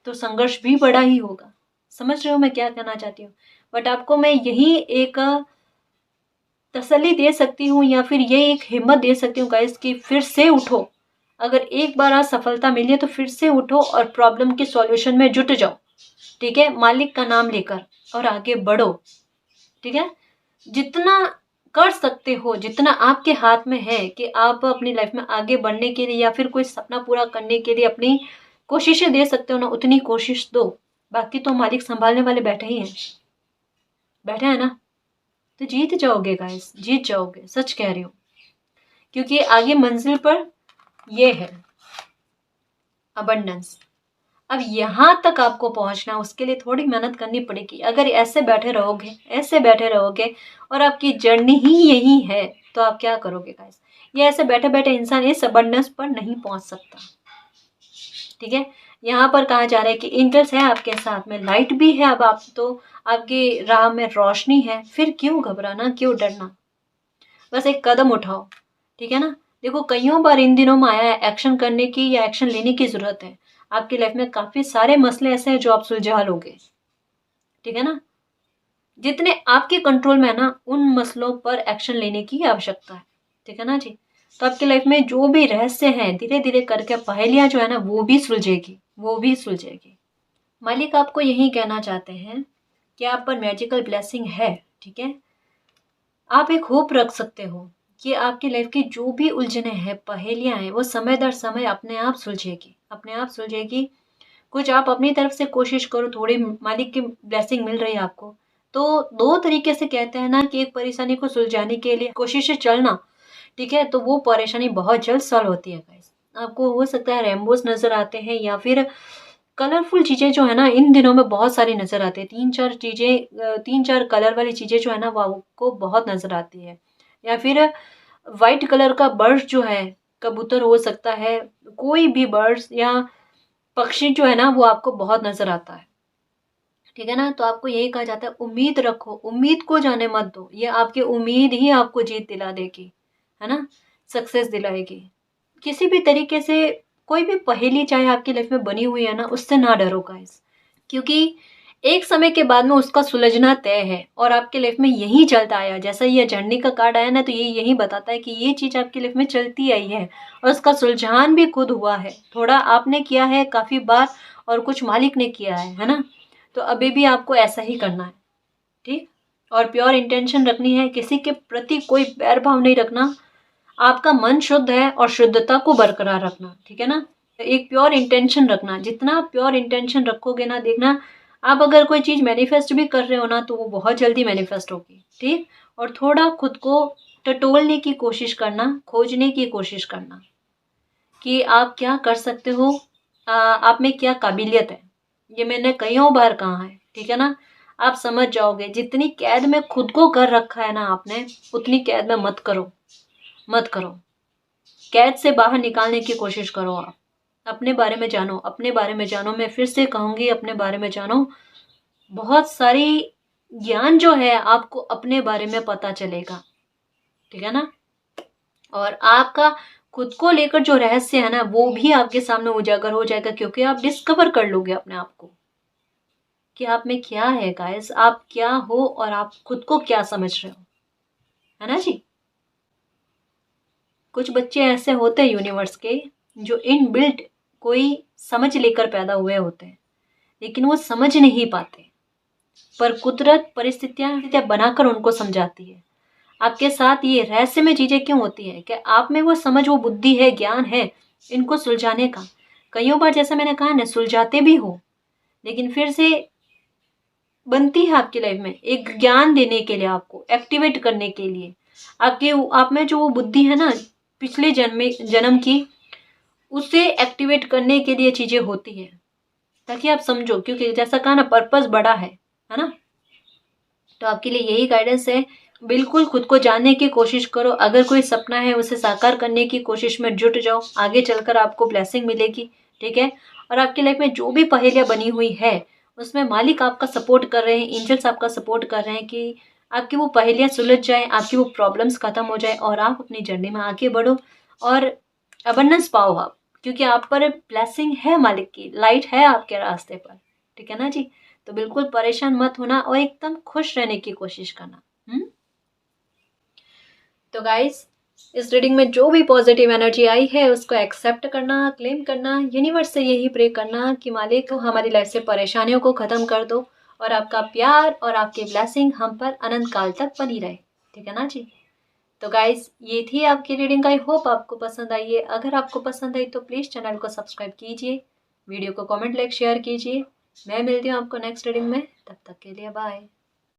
तो संघर्ष भी बड़ा ही होगा, समझ रहे हो मैं क्या कहना चाहती हूँ। बट आपको मैं यही एक तसल्ली दे सकती हूँ, या फिर ये एक हिम्मत दे सकती हूँ गाइस कि फिर से उठो। अगर एक बार आज सफलता मिली है तो फिर से उठो और प्रॉब्लम के सॉल्यूशन में जुट जाओ, ठीक है, मालिक का नाम लेकर, और आगे बढ़ो, ठीक है। जितना कर सकते हो, जितना आपके हाथ में है कि आप अपनी लाइफ में आगे बढ़ने के लिए या फिर कोई सपना पूरा करने के लिए अपनी कोशिशें दे सकते हो ना, उतनी कोशिश दो। बाकी तो मालिक संभालने वाले बैठे ही हैं, बैठे हैं ना, तो जीत जाओगे गाइस, जीत जाओगे, सच कह रही हूँ। क्योंकि आगे मंजिल पर ये है अबंडेंस। अब यहाँ तक आपको पहुंचना, उसके लिए थोड़ी मेहनत करनी पड़ेगी। अगर ऐसे बैठे रहोगे, ऐसे बैठे रहोगे और आपकी जर्नी ही यही है, तो आप क्या करोगे गाइस। ये ऐसे बैठे बैठे इंसान इस अबंडेंस पर नहीं पहुंच सकता, ठीक है। यहाँ पर कहा जा रहा है कि एंजल्स है आपके साथ में, लाइट भी है, अब आप तो आपकी राह में रोशनी है, फिर क्यों घबराना, क्यों डरना। बस एक कदम उठाओ, ठीक है ना। देखो कईयों बार इन दिनों में आया है एक्शन करने की या एक्शन लेने की जरूरत है। आपकी लाइफ में काफी सारे मसले ऐसे हैं जो आप सुलझा लोगे, ठीक है ना। जितने आपके कंट्रोल में है ना, उन मसलों पर एक्शन लेने की आवश्यकता है। ठीक है ना जी। तो आपकी लाइफ में जो भी रहस्य हैं, धीरे धीरे करके पहेलियां जो है ना, वो भी सुलझेगी, वो भी सुलझेगी। मालिक आपको यही कहना चाहते हैं कि आप पर मैजिकल ब्लेसिंग है। ठीक है, आप एक होप रख सकते हो कि आपकी लाइफ की जो भी उलझने हैं, पहेलियां हैं, वो समय दर समय अपने आप सुलझेगी, अपने आप सुलझेगी। कुछ आप अपनी तरफ से कोशिश करो, थोड़ी मालिक की ब्लेसिंग मिल रही है आपको, तो दो तरीके से कहते हैं ना कि एक परेशानी को सुलझाने के लिए कोशिशें चलना, ठीक है, तो वो परेशानी बहुत जल्द सॉल्व होती है गाइस। आपको हो सकता है रेनबोज नजर आते हैं या फिर कलरफुल चीजें जो है ना, इन दिनों में बहुत सारी नजर आती है। तीन चार चीजें, तीन चार कलर वाली चीजें जो है ना, वो आपको बहुत नजर आती है। या फिर वाइट कलर का बर्ड जो है, कबूतर हो सकता है, कोई भी बर्ड्स या पक्षी जो है ना, वो आपको बहुत नजर आता है। ठीक है ना। तो आपको यही कहा जाता है, उम्मीद रखो, उम्मीद को जाने मत दो। ये आपकी उम्मीद ही आपको जीत दिला देगी, है ना, सक्सेस दिलाएगी। किसी भी तरीके से कोई भी पहेली चाहे आपकी लाइफ में बनी हुई है ना, उससे ना डरो गाइस, क्योंकि एक समय के बाद में उसका सुलझना तय है और आपके लाइफ में यही चलता आया। जैसा ये झंडी का कार्ड आया ना, तो ये यही बताता है कि ये चीज आपकी लाइफ में चलती आई है और उसका सुलझान भी खुद हुआ है। थोड़ा आपने किया है काफी बार और कुछ मालिक ने किया है ना। तो अभी भी आपको ऐसा ही करना है। ठीक, और प्योर इंटेंशन रखनी है, किसी के प्रति कोई बैर भाव नहीं रखना। आपका मन शुद्ध है और शुद्धता को बरकरार रखना। ठीक है ना। एक प्योर इंटेंशन रखना, जितना प्योर इंटेंशन रखोगे ना, देखना आप अगर कोई चीज मैनिफेस्ट भी कर रहे हो ना, तो वो बहुत जल्दी मैनिफेस्ट होगी। ठीक, और थोड़ा खुद को टटोलने की कोशिश करना, खोजने की कोशिश करना कि आप क्या कर सकते हो, आप में क्या काबिलियत है। ये मैंने कईयों बार कहा है। ठीक है ना। आप समझ जाओगे, जितनी कैद में खुद को कर रखा है ना आपने, उतनी कैद में मत करो, मत करो। कैद से बाहर निकालने की कोशिश करो। आप अपने बारे में जानो, अपने बारे में जानो। मैं फिर से कहूंगी, अपने बारे में जानो। बहुत सारी ज्ञान जो है आपको अपने बारे में पता चलेगा। ठीक है ना। और आपका खुद को लेकर जो रहस्य है ना, वो भी आपके सामने उजागर हो जाएगा, क्योंकि आप डिस्कवर कर लोगे अपने आप को कि आप में क्या है गाइस, आप क्या हो और आप खुद को क्या समझ रहे हो, है ना जी। कुछ बच्चे ऐसे होते हैं यूनिवर्स के, जो इनबिल्ट कोई समझ लेकर पैदा हुए होते हैं, लेकिन वो समझ नहीं पाते, पर कुदरत परिस्थितियां बनाकर उनको समझाती है। आपके साथ ये रहस्य में चीजें क्यों होती है कि आप में वो समझ, वो बुद्धि है, ज्ञान है इनको सुलझाने का। कईयों बार जैसा मैंने कहा ना, सुलझाते भी हो, लेकिन फिर से बनती है आपकी लाइफ में एक ज्ञान देने के लिए, आपको एक्टिवेट करने के लिए। आपके आप में जो वो बुद्धि है ना, पिछले जन्म की, उसे एक्टिवेट करने के लिए चीजें होती है, ताकि आप समझो, क्योंकि जैसा कहा ना, पर्पस बड़ा है ना। तो आपके लिए यही गाइडेंस है। बिल्कुल खुद को जानने की कोशिश करो। अगर कोई सपना है, उसे साकार करने की कोशिश में जुट जाओ, आगे चलकर आपको ब्लेसिंग मिलेगी। ठीक है। और आपकी लाइफ में जो भी पहेलियां बनी हुई है, उसमें मालिक आपका सपोर्ट कर रहे हैं, एंजल्स आपका सपोर्ट कर रहे हैं कि आपकी वो पहेलियां सुलझ जाए, आपकी वो प्रॉब्लम्स खत्म हो जाए और आप अपनी जर्नी में आगे बढ़ो और अबंडेंस पाओ आप, क्योंकि आप पर ब्लेसिंग है, मालिक की लाइट है आपके रास्ते पर। ठीक है ना जी। तो बिल्कुल परेशान मत होना और एकदम खुश रहने की कोशिश करना। तो गाइस, इस रीडिंग में जो भी पॉजिटिव एनर्जी आई है, उसको एक्सेप्ट करना, क्लेम करना, यूनिवर्स से यही प्रे करना कि मालिक हमारी लाइफ से परेशानियों को खत्म कर दो और आपका प्यार और आपकी ब्लेसिंग हम पर अनंत काल तक बनी रहे। ठीक है ना जी। तो गाइस, ये थी आपकी रीडिंग। आई होप आपको पसंद आई है। अगर आपको पसंद आई तो प्लीज़ चैनल को सब्सक्राइब कीजिए, वीडियो को कमेंट, लाइक, शेयर कीजिए। मैं मिलती हूँ आपको नेक्स्ट रीडिंग में। तब तक के लिए बाय।